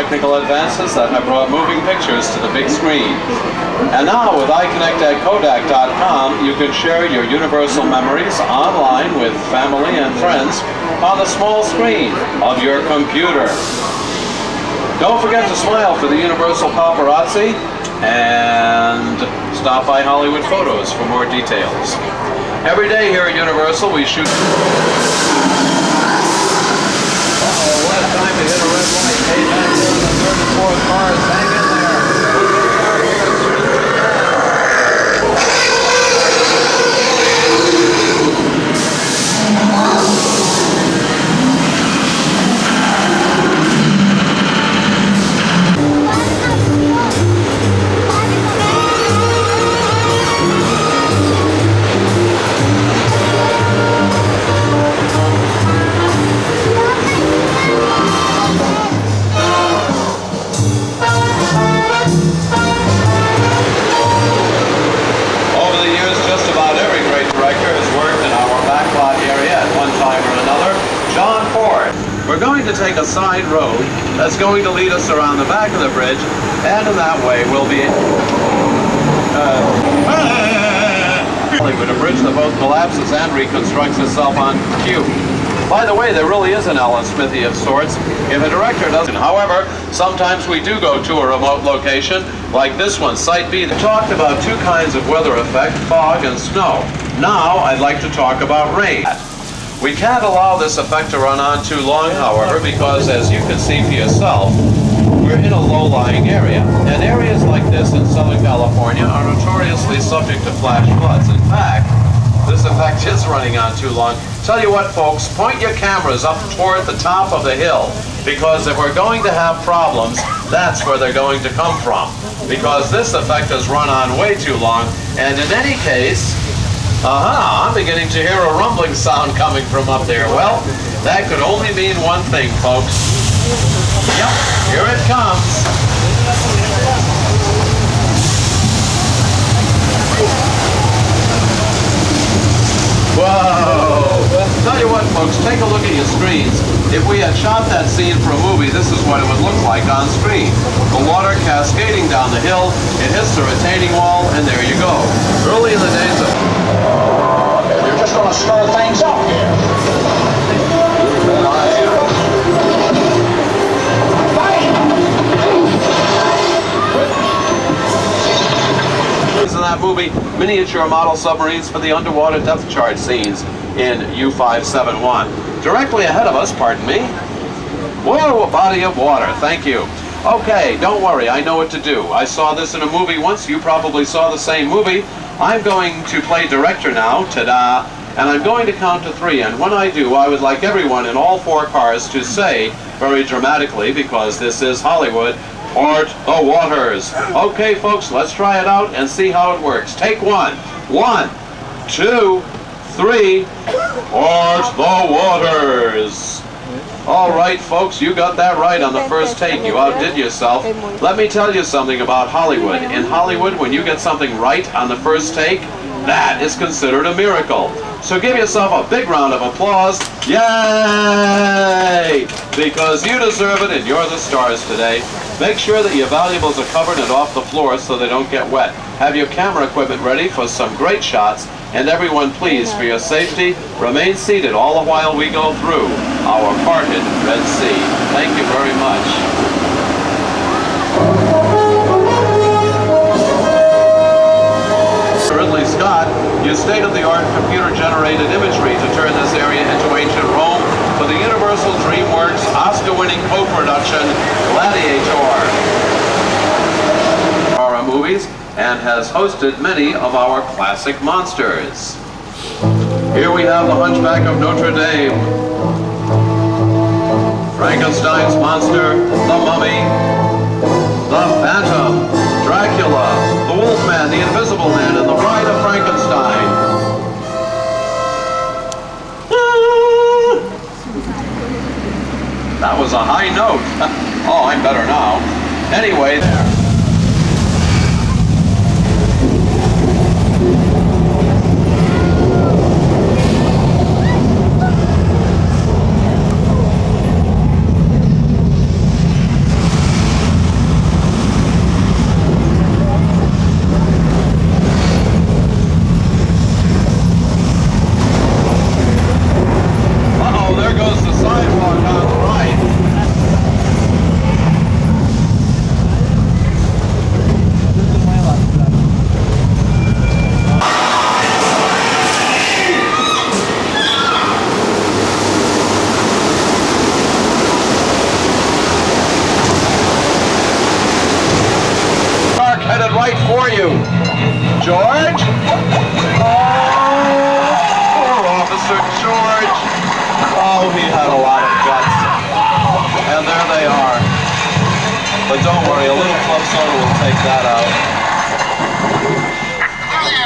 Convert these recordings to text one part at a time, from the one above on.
technical advances that have brought moving pictures to the big screen. And now with iConnect@Kodak.com, you can share your Universal memories online with family and friends on the small screen of your computer. Don't forget to smile for the Universal paparazzi and stop by Hollywood Photos for more details. Every day here at Universal we shoot... What a time to hit a red light. Hey, back there in the third and fourth cars, hang in there. We're going to take a side road that's going to lead us around the back of the bridge, and in that way we'll be with a bridge that both collapses and reconstructs itself on cue. By the way, there really is an Alan Smithy of sorts if a director doesn't. However, sometimes we do go to a remote location like this one, Site B. We talked about two kinds of weather effect, fog and snow. Now I'd like to talk about rain. We can't allow this effect to run on too long, however, because as you can see for yourself, we're in a low-lying area. And areas like this in Southern California are notoriously subject to flash floods. In fact, this effect is running on too long. Tell you what, folks, point your cameras up toward the top of the hill, because if we're going to have problems, that's where they're going to come from. Because this effect has run on way too long, and in any case, I'm beginning to hear a rumbling sound coming from up there. Well, that could only mean one thing, folks. Yep, here it comes. Whoa! Tell you what, folks, take a look at your screens. If we had shot that scene for a movie, this is what it would look like on screen. The water cascading down the hill, it hits the retaining wall, and there you go. Early in the days of... You're just going to stir things up here. In that movie, miniature model submarines for the underwater depth charge scenes in U-571. Directly ahead of us, pardon me. Whoa, a body of water, thank you. Okay, don't worry, I know what to do. I saw this in a movie once, you probably saw the same movie. I'm going to play director now, ta-da, and I'm going to count to 3, and when I do, I would like everyone in all 4 cars to say, very dramatically, because this is Hollywood, "Art the waters." Okay, folks, let's try it out and see how it works. Take 1. 1, 2, 3. Art the waters. All right, folks, you got that right on the first take. You outdid yourself. Let me tell you something about Hollywood. In Hollywood, when you get something right on the first take, that is considered a miracle. So give yourself a big round of applause. Yay! Because you deserve it and you're the stars today. Make sure that your valuables are covered and off the floor so they don't get wet. Have your camera equipment ready for some great shots. And everyone, please, for your safety, remain seated all the while we go through our parted Red Sea. Thank you very much. Ridley Scott used state-of-the-art computer-generated imagery to turn this area into ancient Rome for the Universal DreamWorks Oscar-winning co-production Gladiator. Horror movies and has hosted many of our classic monsters. Here we have the Hunchback of Notre Dame, Frankenstein's monster, the Mummy, the Phantom, Dracula, the Wolfman, the Invisible Man, and the Bride of Frankenstein. That was a high note. Oh, I'm better now. Anyway, there. are you? George? Oh, poor Officer George. Oh, he had a lot of guts. And there they are. But don't worry, a little club soda will take that out.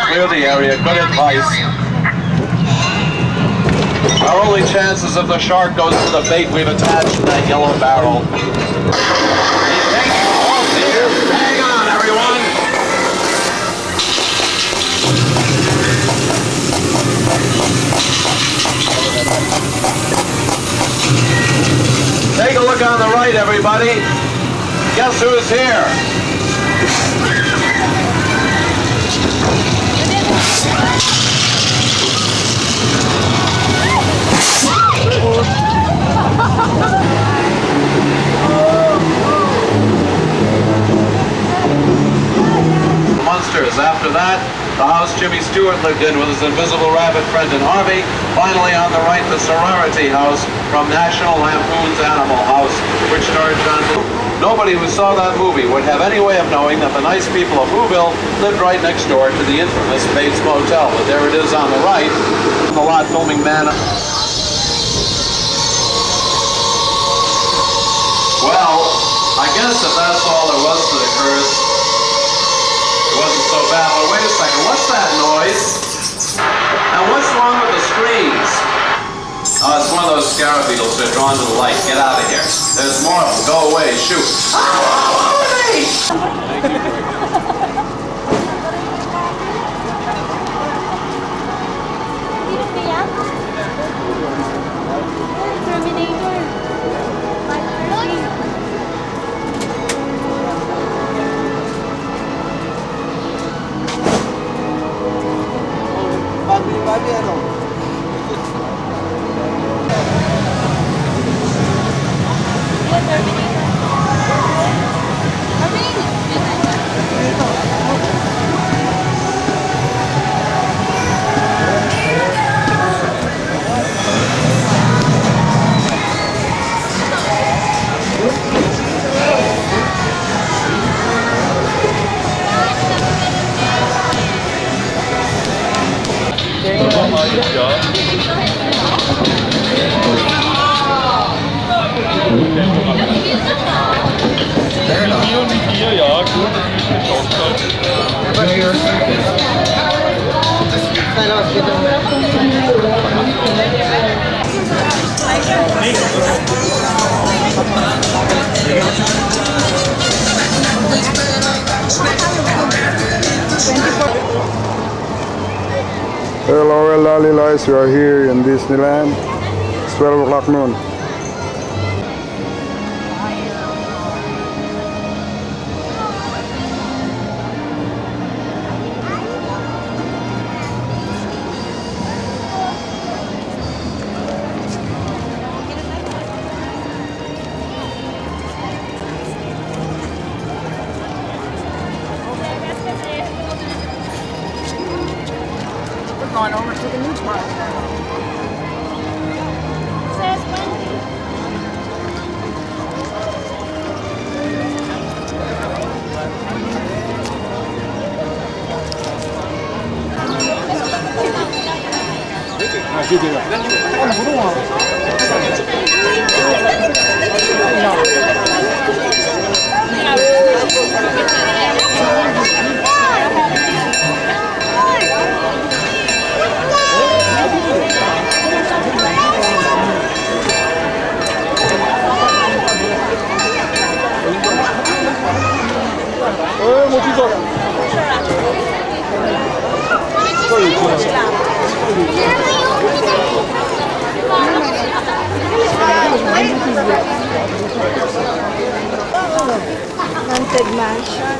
Clear the area. Good advice. Our only chance is if the shark goes to the bait we've attached to that yellow barrel. Oh dear! Hang on, everyone! Take a look on the right, everybody. Guess who's here? Monsters. After that, the house Jimmy Stewart lived in with his invisible rabbit friend and Harvey. Finally, on the right, the sorority house from National Lampoon's Animal House, which starred John. Nobody who saw that movie would have any way of knowing that the nice people of Whoville lived right next door to the infamous Bates Motel. But there it is on the right. The lot filming man. Well, I guess if that's all there was to the curse, it wasn't so bad. But wait a second, what's that noise? And what's wrong with the screens? Oh, it's one of those scarab beetles that are drawn to the light. Get out of here. There's more of them. Go away. Shoot. Oh, Hello, Lalilas, we are here in Disneyland. It's 12 o'clock noon. Going over to the new park. Says Wendy. Haunted mansion.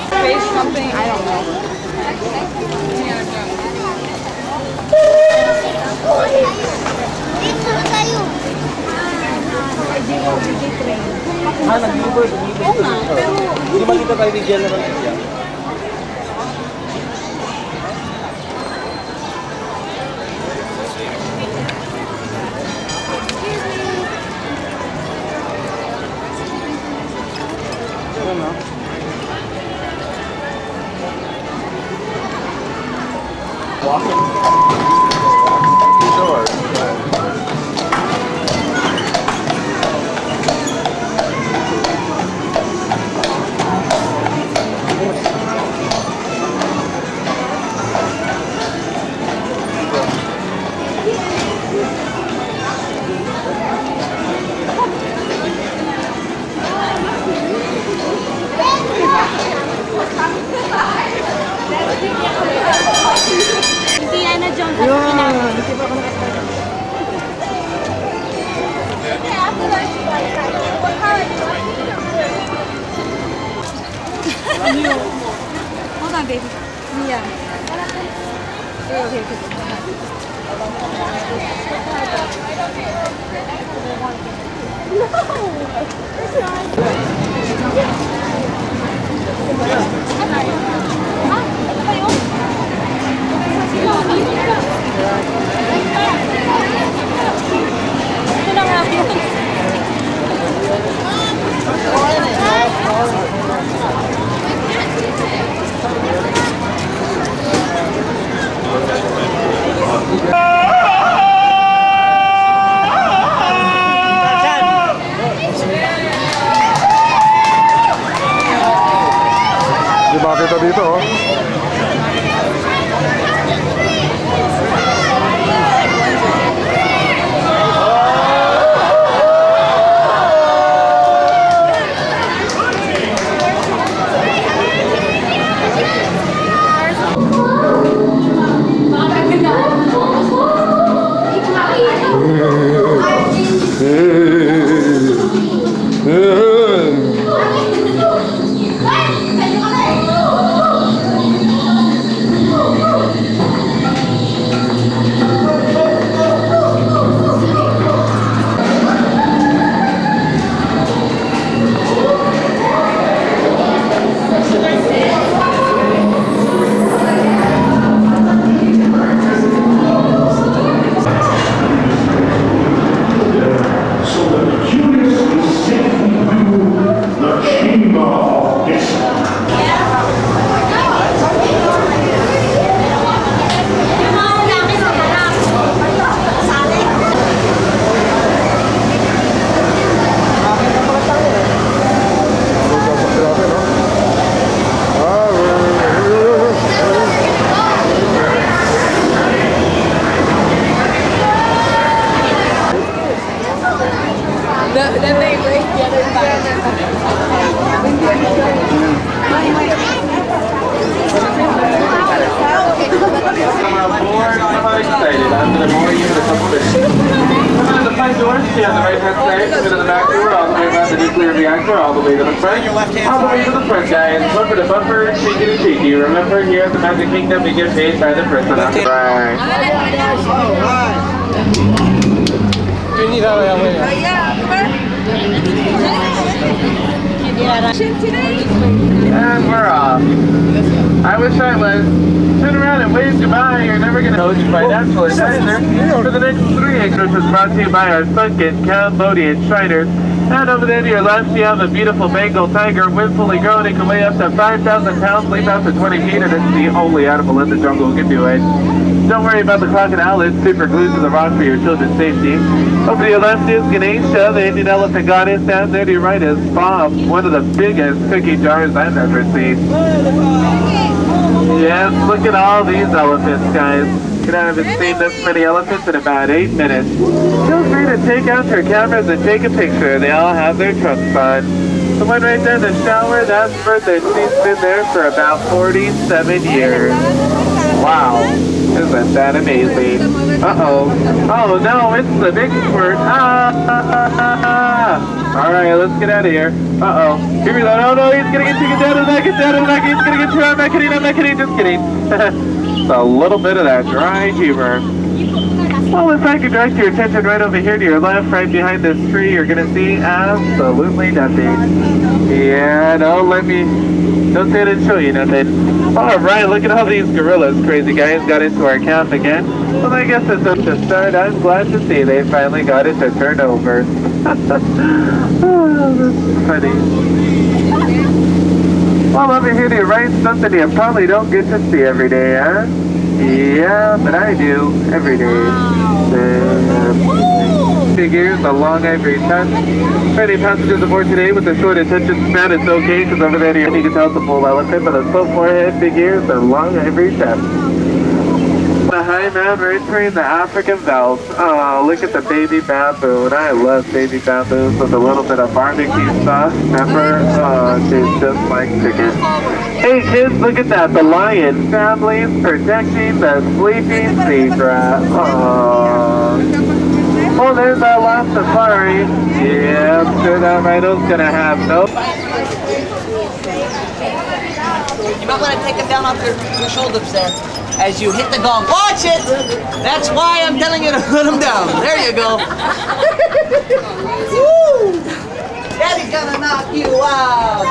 Face something, I don't know. Hindi makita tayo ni General Asia. Hold on, baby. Yeah. Di ba kita dito, oh? Then they break the other I'm excited. I'm going to bore you with a couple of issues. Come into the front door, stay on the right-hand side, come into the back door, all the way around the nuclear reactor, all the way to the front, all the way to the front, guys. Bumper to bumper, cheeky to cheeky. Remember, here at the Magic Kingdom, we get paid by the person on the right. And we're off. I wish I was. Turn around and wave goodbye. You're never going to know you by natural advisor. For the next 3 acres was brought to you by our sunken Cambodian Shriners. And over there to your left, you have a beautiful Bengal tiger, wind fully grown. It can weigh up to 5,000 pounds, leap out to 20 feet, and it's the only animal in the jungle who can do it. Don't worry about the crocodile, it's super glued to the rock for your children's safety. Over to your left is Ganesha, the Indian elephant goddess. Down there to your right is Bob, one of the biggest cookie jars I've ever seen. Yes, look at all these elephants, guys. I haven't seen this many elephants in about 8 minutes. Feel free to take out your cameras and take a picture. They all have their trunks on. The one right there in the shower, that's Bertha. She's been there for about 47 years. Wow, isn't that amazing? Uh-oh. Oh no, it's the big squirt. Alright, let's get out of here. Uh-oh. Here we go. Oh no, he's gonna get taken down to the back, he's gonna get through. I'm not kidding, just kidding. Just a little bit of that dry humor. Well, if I could direct your attention right over here to your left, right behind this tree, you're gonna see absolutely nothing. Yeah, don't say I didn't show you nothing. Alright, look at all these gorillas. Crazy guys got into our camp again. Well, I guess it's up to start. I'm glad to see they finally got it to turn over. Oh, that's funny. Well, over here to your right, something you probably don't get to see every day, huh? Yeah, but I do every day. Figures, a long ivory tusk. For any passengers aboard today with a short attention span, it's okay, because over there you can tell it's a full elephant, but a slow forehead figures, a long ivory tusk. The high man entering the African veldt. Oh, look at the baby baboon. I love baby baboons with a little bit of barbecue sauce, pepper. Oh, it tastes just like chicken. Hey kids, look at that. The lion families protecting the sleeping zebra. Oh. Oh, there's our last safari. Yeah, I'm sure that rhino's gonna have no. You might want to take them down off your shoulders there as you hit the gong. Watch it! That's why I'm telling you to put them down. There you go. Woo! Daddy's gonna knock you out.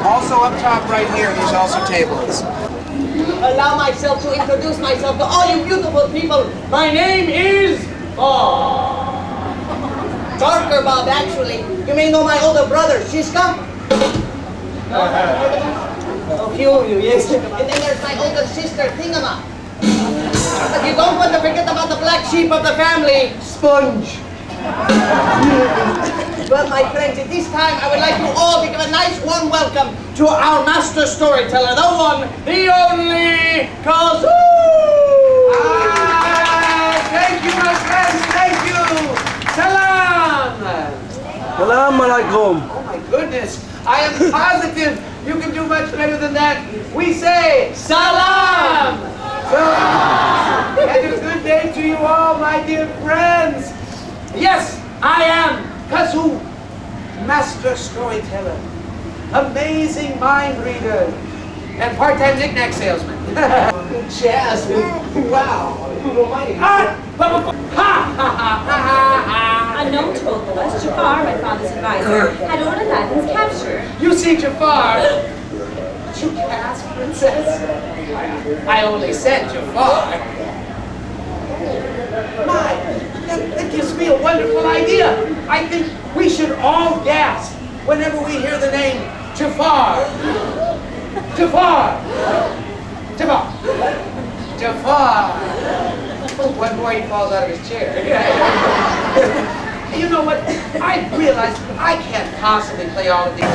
Also up top right here, there's also tables. Allow myself to introduce myself to all you beautiful people. My name is Bob. Darker Bob, actually. You may know my older brother, Shishka. A few of you, yes. And then there's my older sister, Thingama. But you don't want to forget about the black sheep of the family, Sponge. Well, my friends, at this time, I would like you all to give a nice warm welcome to our master storyteller, the one, the only, Kazoo! Thank you, my friends, thank you! Salam! Salam alaikum. Oh my goodness, I am positive you can do much better than that. We say, Salam! So, and a good day to you all, my dear friends. Yes, I am Kazoo, master storyteller, amazing mind reader, and part-time knick-knack salesman. Jasmine, wow. Unknown told us Jafar, my father's advisor, had ordered Aladdin's capture. You see, Jafar, did you ask, princess? I only said Jafar. My. That gives me a wonderful idea. I think we should all gasp whenever we hear the name Jafar. Jafar. Jafar. Jafar. One more he falls out of his chair. You know what? I realized I can't possibly play all of these.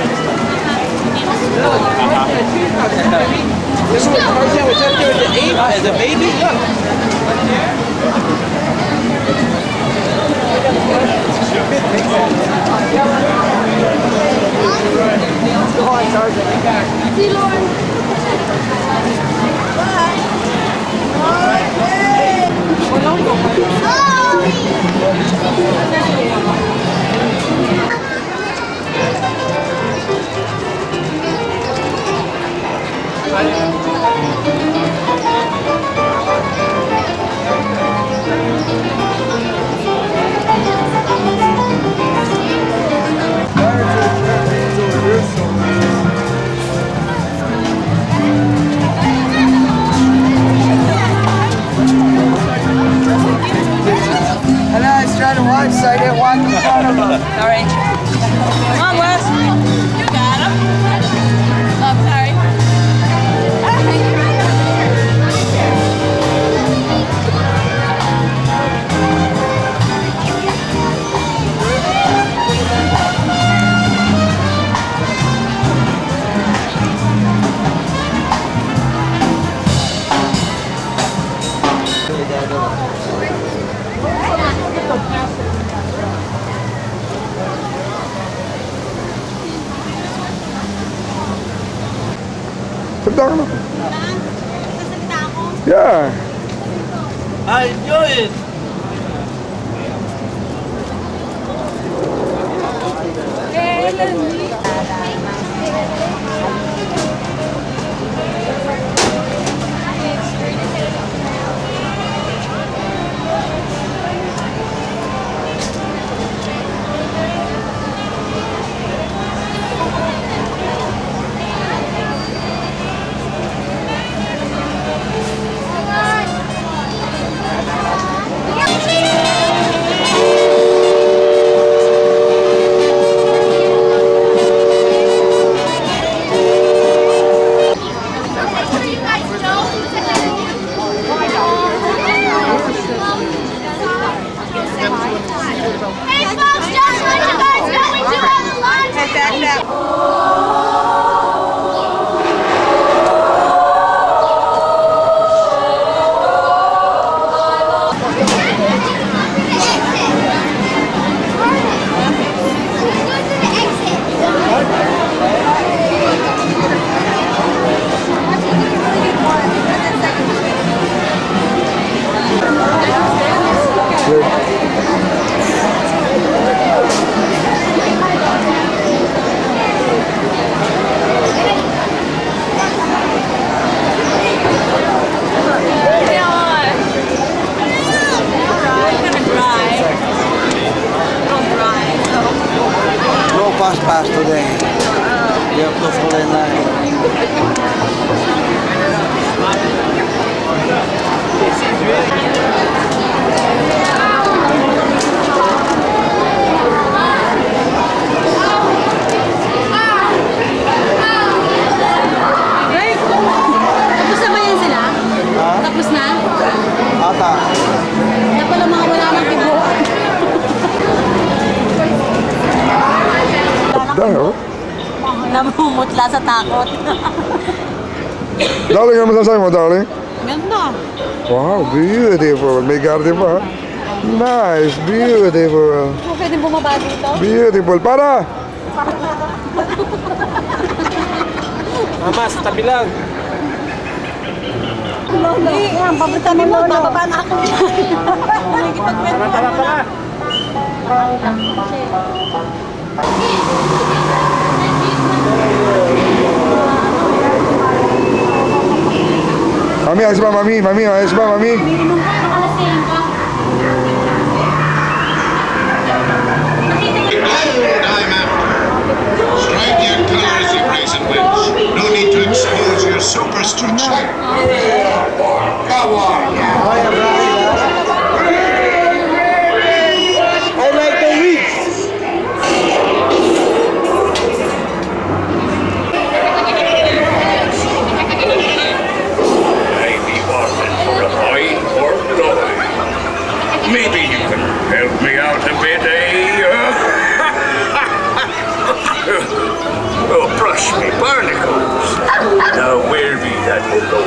This one, Tarzan was up there at the 8 as a baby. Look. Go on, Tarzan. See you, Lauren. And I was trying to watch, so I didn't walk in front of him. Sorry. Come on, Wes. You got him. Oh, sorry. Yeah. I enjoy it. namumutla sa takot. Darling, ano masasabi mo, darling? Ganda. Wow, beautiful. May garden pa. Nice, beautiful. Okay din bumaba dito. Beautiful. Para! Mama, sa tabi lang. Hindi, papunta mo, bababa na ako. Tara. Mami, ayos ba, mami? Mami, ayos ba, mami? Strike your colors, you raisin witch. No need to expose your superstructure. Come on. I like the weeds. Maybe wanting for a fight or blood. Maybe you can help me out a bit, eh? Oh, brush me barnacles. Now where be that below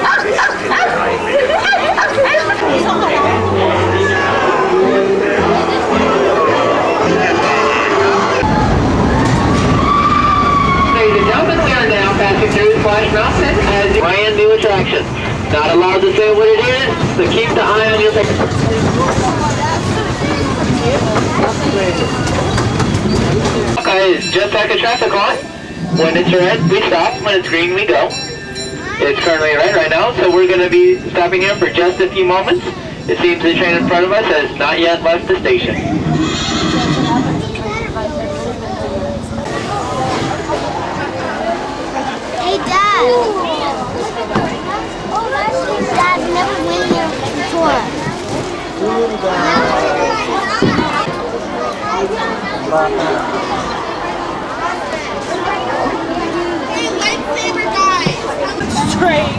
Ladies and gentlemen, we are now passing through Splash Mountain as a brand new attraction. Not allowed to say what it is, so keep the eye on your picture. Okay, just like a traffic light. When it's red, we stop. When it's green, we go. It's currently red right now, so we're going to be stopping here for just a few moments. It seems the train in front of us has not yet left the station. Hey, Dad. Oh, that's sweet, Dad. Never been there before. Hey, lightsaber guys. Straight.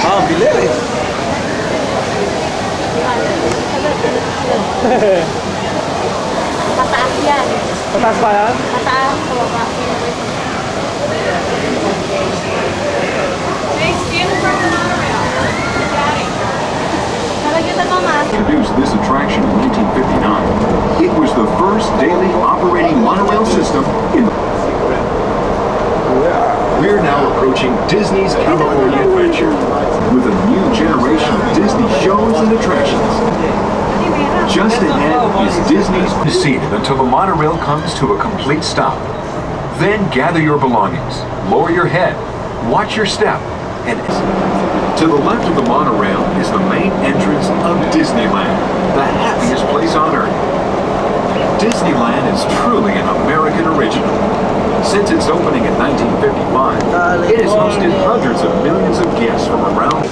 Ah, bilis. Pataas yan. Pataas pa yan? Pataas. Introduced this attraction in 1959. It was the first daily operating monorail system in the... We're now approaching Disney's California Adventure with a new generation of Disney shows and attractions. Just ahead is Disney's seated until the monorail comes to a complete stop. Then gather your belongings, lower your head, watch your step, and to the left of the monorail is the main entrance of Disneyland, the happiest place on earth. Disneyland is truly an American original. Since its opening in 1955, it has hosted hundreds of millions of guests from around.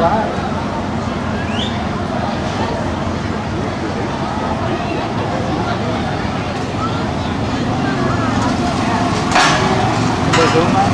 Betul, Mak.